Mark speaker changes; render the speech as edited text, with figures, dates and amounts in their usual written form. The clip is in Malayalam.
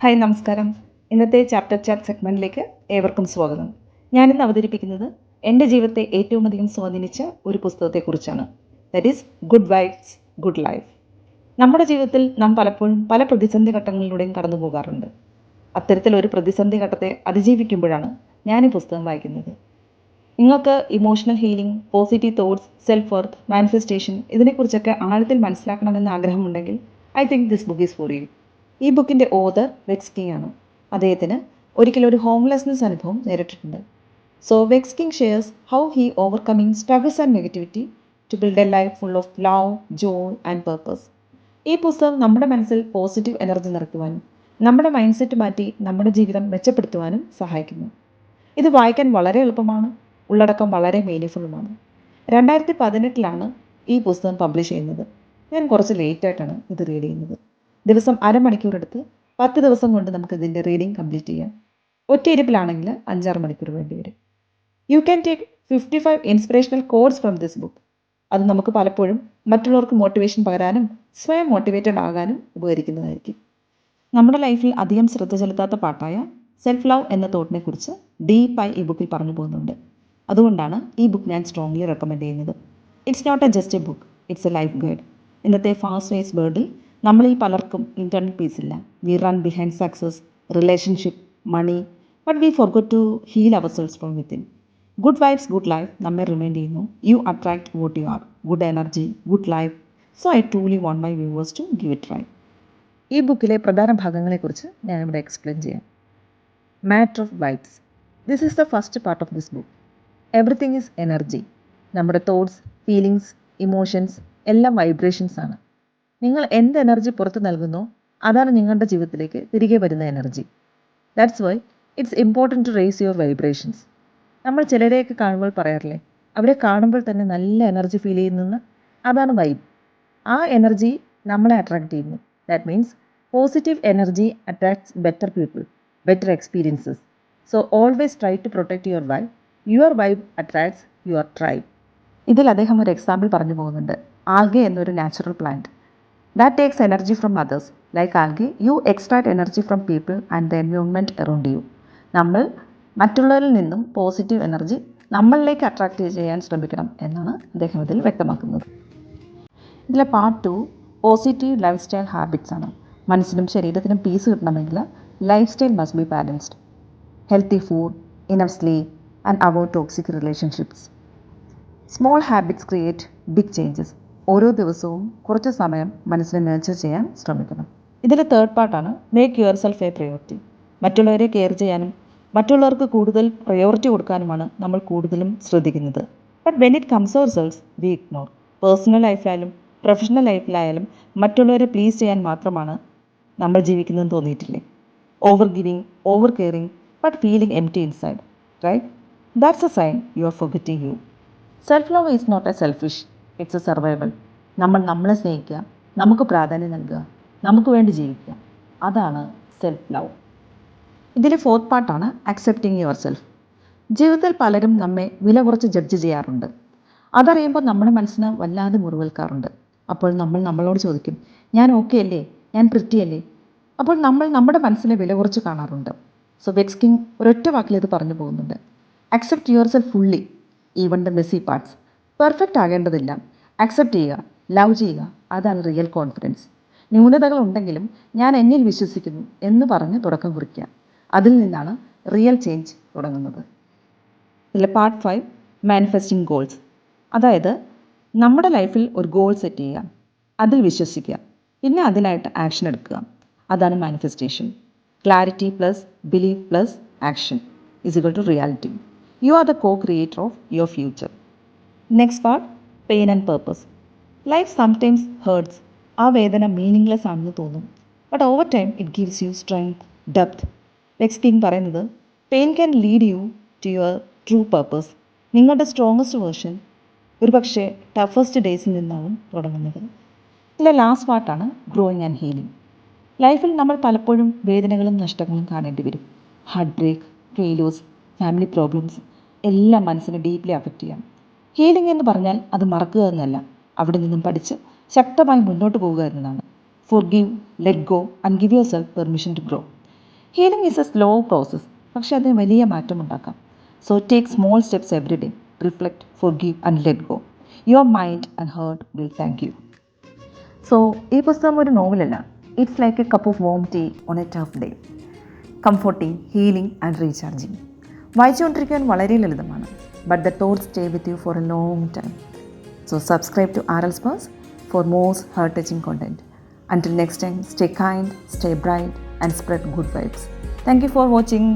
Speaker 1: ഹായ് നമസ്കാരം. ഇന്നത്തെ ചാപ്റ്റർ ചാറ്റ് സെഗ്മെൻറ്റിലേക്ക് ഏവർക്കും സ്വാഗതം. ഞാനിന്ന് അവതരിപ്പിക്കുന്നത് എൻ്റെ ജീവിതത്തെ ഏറ്റവും അധികം സ്വാധീനിച്ച ഒരു പുസ്തകത്തെക്കുറിച്ചാണ്. That is good vibes good life. നമ്മുടെ ജീവിതത്തിൽ നാം പലപ്പോഴും പല പ്രതിസന്ധി ഘട്ടങ്ങളിലൂടെയും കടന്നു പോകാറുണ്ട്. അത്തരത്തിലൊരു പ്രതിസന്ധി ഘട്ടത്തെ അതിജീവിക്കുമ്പോഴാണ് ഞാൻ ഈ പുസ്തകം വായിക്കുന്നത്. നിങ്ങൾക്ക് emotional healing, positive thoughts, self worth, manifestation ഇതിനെക്കുറിച്ചൊക്കെ ആഴത്തിൽ മനസ്സിലാക്കണമെന്ന് ആഗ്രഹമുണ്ടെങ്കിൽ I think this book is for you. ഈ ബുക്കിൻ്റെ ഓതർ വെക്സ്കിങ് ആണ്. അദ്ദേഹത്തിന് ഒരിക്കലൊരു ഹോംലെസ്നെസ് അനുഭവം നേരിട്ടിട്ടുണ്ട്. So Vex King shares how he overcoming struggles and negativity to build a life full of love, joy and purpose. ഈ പുസ്തകം നമ്മുടെ മനസ്സിൽ പോസിറ്റീവ് എനർജി നിറയ്ക്കുവാനും നമ്മുടെ മൈൻഡ് സെറ്റ് മാറ്റി നമ്മുടെ ജീവിതം മെച്ചപ്പെടുത്തുവാനും സഹായിക്കുന്നു. ഇത് വായിക്കാൻ വളരെ എളുപ്പമാണ്, ഉള്ളടക്കം വളരെ മീനിങ്ഫുള്ളുമാണ്. 2018 ഈ പുസ്തകം പബ്ലിഷ് ചെയ്യുന്നത്. ഞാൻ കുറച്ച് ലേറ്റായിട്ടാണ് ഇത് റീഡ് ചെയ്യുന്നത്. ദിവസം അരമണിക്കൂറെടുത്ത് 10 ദിവസം കൊണ്ട് നമുക്ക് ഇതിൻ്റെ റീഡിങ് കംപ്ലീറ്റ് ചെയ്യാം. ഒറ്റയിരിപ്പിലാണെങ്കിൽ 5-6 മണിക്കൂർ വേണ്ടി വരും. You can take 55 inspirational quotes from this book. അത് നമുക്ക് പലപ്പോഴും മറ്റുള്ളവർക്ക് മോട്ടിവേഷൻ പകരാനും സ്വയം മോട്ടിവേറ്റഡ് ആകാനും ഉപകരിക്കുന്നതായിരിക്കും. നമ്മുടെ ലൈഫിൽ അധികം ശ്രദ്ധ ചെലുത്താത്ത പാട്ടായ സെൽഫ് ലവ് എന്ന തോട്ടിനെ കുറിച്ച് ഡീപ്പായി ഈ ബുക്കിൽ പറഞ്ഞു പോകുന്നുണ്ട്. അതുകൊണ്ടാണ് ഈ ബുക്ക് ഞാൻ സ്ട്രോങ്ലി റെക്കമെൻഡ് ചെയ്യുന്നത്. It's not a just a book, it's a life guide. ഇന്നത്തെ ഫാസ്റ്റ് വേസ് വേൾഡിൽ നമ്മളിൽ പലർക്കും ഇൻറ്റർണൽ പീസ് ഇല്ല. We run behind success, relationship, money, but we forgot to heal our selves from within. Good vibes good life നമ്മെ റിമൈൻഡ് ചെയ്യുന്നു, you attract what you are. Good energy, good life. So I truly want my viewers to give it try. ഈ ബുക്കിലെ പ്രധാന ഭാഗങ്ങളെക്കുറിച്ച് ഞാനിവിടെ എക്സ്പ്ലെയിൻ ചെയ്യാം. Matter of vibes. This is the first part of this book. Everything is energy. നമ്മുടെ തോട്ട്സ്, ഫീലിങ്സ്, ഇമോഷൻസ് എല്ലാം വൈബ്രേഷൻസ് ആണ്. നിങ്ങൾ എന്ത് എനർജി പുറത്ത് നൽകുന്നോ അതാണ് നിങ്ങളുടെ ജീവിതത്തിലേക്ക് തിരികെ വരുന്ന energy. That's why it's important to raise your vibrations. നമ്മൾ ചിലരെയൊക്കെ കാണുമ്പോൾ പറയാറില്ലേ, അവരെ കാണുമ്പോൾ തന്നെ നല്ല എനർജി ഫീൽ ചെയ്യുന്നെന്ന്. അതാണ് വൈബ്. ആ എനർജി നമ്മളെ അട്രാക്റ്റ് ചെയ്യുന്നു. That means positive energy attracts better people, better experiences. So always try to protect your vibe. Your vibe attracts your tribe. ഇതിൽ അദ്ദേഹം ഒരു എക്സാമ്പിൾ പറഞ്ഞു പോകുന്നുണ്ട്. ആൽഗെ എന്നൊരു natural plant that takes energy from others. Like algae, you extract energy from people and the environment around you. നമ്മൾ മറ്റുള്ളവരിൽ നിന്നും പോസിറ്റീവ് എനർജി നമ്മളിലേക്ക് അട്രാക്റ്റ് ചെയ്യാൻ ശ്രമിക്കണം എന്നാണ് അദ്ദേഹം ഇതിൽ വ്യക്തമാക്കുന്നത്. ഇതിലെ part 2 positive life style habits ആണ്. മനസ്സിനും ശരീരത്തിനും പീസ് കിട്ടണമെങ്കിൽ life style must be balanced. Healthy food, enough sleep and avoid toxic relationships. Small habits create big changes. ഓരോ ദിവസവും കുറച്ച് സമയം മനസ്സിനെ നേർച്ചർ ചെയ്യാൻ ശ്രമിക്കണം. ഇതിലെ തേർഡ് പാർട്ടാണ് make yourself a priority. മറ്റുള്ളവരെ കെയർ ചെയ്യാനും മറ്റുള്ളവർക്ക് കൂടുതൽ പ്രയോറിറ്റി കൊടുക്കാനുമാണ് നമ്മൾ കൂടുതലും ശ്രദ്ധിക്കുന്നത്. But when it comes ourselves we ignore. Personal ലൈഫിലായാലും പ്രൊഫഷണൽ ലൈഫിലായാലും മറ്റുള്ളവരെ പ്ലീസ് ചെയ്യാൻ മാത്രമാണ് നമ്മൾ ജീവിക്കുന്നതെന്ന് തോന്നിയിട്ടില്ലേ? Over giving, over caring, but feeling empty inside, right? That's a sign you are forgetting you. Self love is not a selfish, it's a survival. നമ്മൾ നമ്മളെ സ്നേഹിക്കുക, നമുക്ക് പ്രാധാന്യം നൽകുക, നമുക്ക് വേണ്ടി ജീവിക്കുക, അതാണ് സെൽഫ് ലവ്. ഇതിലെ ഫോർത്ത് പാർട്ടാണ് അക്സെപ്റ്റിംഗ് യുവർ സെൽഫ്. ജീവിതത്തിൽ പലരും നമ്മെ വില കുറച്ച് ജഡ്ജ് ചെയ്യാറുണ്ട്. അതറിയുമ്പോൾ നമ്മുടെ മനസ്സിന് വല്ലാതെ മുറിവേൽക്കാറുണ്ട്. അപ്പോൾ നമ്മൾ നമ്മളോട് ചോദിക്കും, ഞാൻ ഓക്കെ അല്ലേ, ഞാൻ പ്രിറ്റി അല്ലേ? അപ്പോൾ നമ്മൾ നമ്മുടെ മനസ്സിനെ വില കുറച്ച് കാണാറുണ്ട്. സോ വെക്സ്കിങ് ഒരൊറ്റ വാക്കിൽ ഇത് പറഞ്ഞു പോകുന്നുണ്ട്. Accept yourself fully, even the messy parts. Perfect ആകേണ്ടതില്ല, അക്സെപ്റ്റ് ചെയ്യുക, ലവ് ചെയ്യുക, അതാണ് റിയൽ കോൺഫിഡൻസ്. ന്യൂനതകൾ ഉണ്ടെങ്കിലും ഞാൻ എന്നിൽ വിശ്വസിക്കുന്നു എന്ന് പറഞ്ഞ് തുടക്കം കുറിക്കുക. അതിൽ നിന്നാണ് റിയൽ ചേഞ്ച് തുടങ്ങുന്നത്. ഇതിലെ പാർട്ട് 5 മാനിഫെസ്റ്റിംഗ് ഗോൾസ്. അതായത് നമ്മുടെ ലൈഫിൽ ഒരു ഗോൾ സെറ്റ് ചെയ്യുക, അതിൽ വിശ്വസിക്കുക, പിന്നെ അതിനായിട്ട് ആക്ഷൻ എടുക്കുക. അതാണ് manifestation. Clarity plus belief plus action is equal to reality. You are the co creator of your future. Next part pain and purpose. Life sometimes hurts. ആ വേദന മീനിങ്ലെസ് ആണെന്ന് തോന്നും. But over time it gives you strength, depth. Vex King പറയുന്നത് pain can lead you to your true purpose. നിങ്ങളുടെ സ്ട്രോങ്ങസ്റ്റ് വേർഷൻ ഒരു പക്ഷേ ടഫസ്റ്റ് ഡേയ്സിൽ നിന്നാവും തുടങ്ങുന്നത്. ഇതിലെ ലാസ്റ്റ് പാർട്ടാണ് ഗ്രോയിങ് ആൻഡ് ഹീലിംഗ്. ലൈഫിൽ നമ്മൾ പലപ്പോഴും വേദനകളും നഷ്ടങ്ങളും കാണേണ്ടി വരും. Heart break, failures, family problems എല്ലാം മനസ്സിനെ ഡീപ്ലി അഫക്റ്റ് ചെയ്യാം. ഹീലിംഗ് എന്ന് പറഞ്ഞാൽ അത് മറക്കുക എന്നല്ല, അവിടെ നിന്നും പഠിച്ച് ശക്തമായി മുന്നോട്ട് പോവുക എന്നതാണ്. Forgive, let go and give yourself permission to grow. Healing is a slow process, പക്ഷെ അതിന് വലിയ മാറ്റമുണ്ടാക്കാം. So take small steps every day. Reflect, forgive and let go. Your mind and heart will thank you. So ഈ പുസ്തകം ഒരു നോവലല്ല. It's like a cup of warm tea on a tough day. Comforting, healing and recharging. വായിച്ചുകൊണ്ടിരിക്കാൻ വളരെ ലളിതമാണ്. But the thoughts stay with you for a long time. So subscribe to RL Spurs for more heart-touching content. Until next time, stay kind, stay bright and spread good vibes. Thank you for watching.